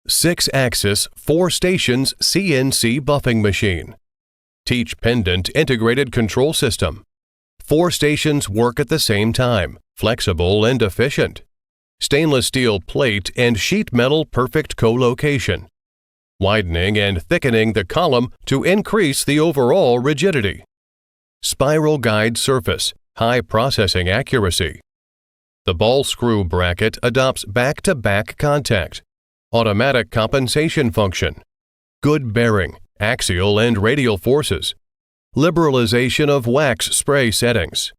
6-axis, 4 stations CNC buffing machine. Teach pendant integrated control system. 4 stations work at the same time, flexible and efficient. Stainless steel plate and sheet metal perfect co-location. Widening and thickening the column to increase the overall rigidity. Spiral guide surface, high processing accuracy. The ball screw bracket adopts back-to-back contact. Automatic compensation function. Good bearing, axial and radial forces. Liberalization of wax spray settings.